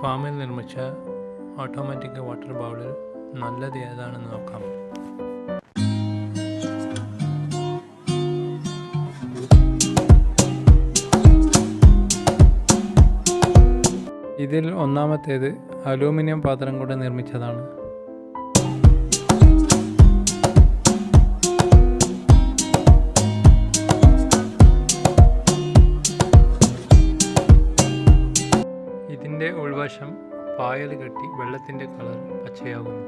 ഫാമിൽ നിർമ്മിച്ച automatic water ബൗളിൽ നല്ലത് ഏതാണെന്ന് നോക്കാം. ഇതിൽ ഒന്നാമത്തേത് അലൂമിനിയം പാത്രം കൊണ്ട് നിർമ്മിച്ചതാണ്. ഇതിൻ്റെ ഉൾവശം പായൽ കെട്ടി വെള്ളത്തിൻ്റെ കളർ പച്ചയാകുന്നു.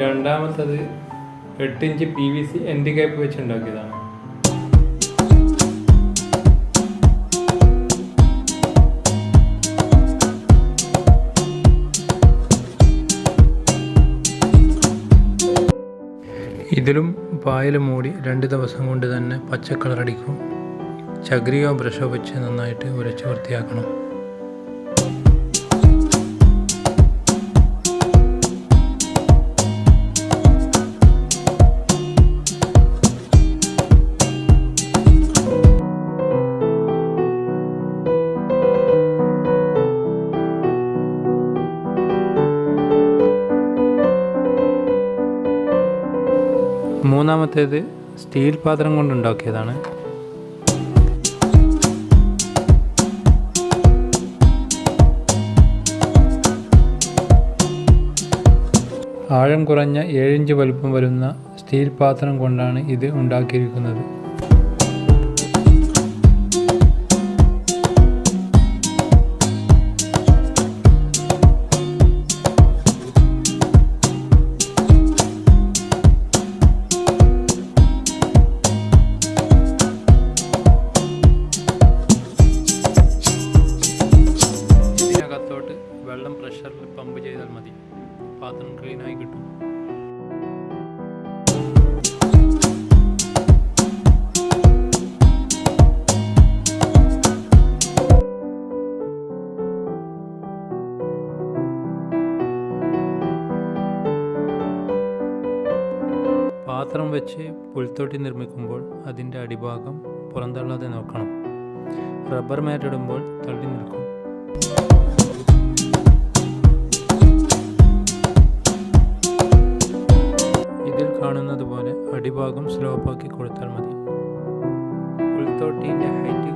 രണ്ടാമത്തത് 8 ഇഞ്ച് PVC എൻഡ് ക്യാപ്പ് വെച്ചുണ്ടാക്കിയതാണ്. ഇതിലും പായൽ മൂടി 2 ദിവസം കൊണ്ട് തന്നെ പച്ച കളറടിക്കും. ചകിരിയോ ബ്രഷോ വെച്ച് നന്നായിട്ട് ഉരച്ച് വൃത്തിയാക്കണം. മൂന്നാമത്തേത് സ്റ്റീൽ പാത്രം കൊണ്ടുണ്ടാക്കിയതാണ്. ആഴം കുറഞ്ഞ 7 ഇഞ്ച് വലുപ്പം വരുന്ന സ്റ്റീൽ പാത്രം കൊണ്ടാണ് ഇത് ഉണ്ടാക്കിയിരിക്കുന്നത്. വെള്ളം പ്രഷറിൽ പമ്പ് ചെയ്താൽ മതി, പാത്രം ക്ലീനായി കിട്ടും. പാത്രം വെച്ച് പുൽത്തൊട്ടി നിർമ്മിക്കുമ്പോൾ അതിൻ്റെ അടിഭാഗം പുറന്തള്ളാതെ നോക്കണം. റബ്ബർ മാറ്റ് ഇടുമ്പോൾ തള്ളി നിൽക്കും. കാണുന്നത് പോലെ അടിഭാഗം സ്ലോപ്പാക്കി കൊടുത്താൽ മതി. പുൽത്തൊട്ടീൻ്റെ ഹൈറ്റ്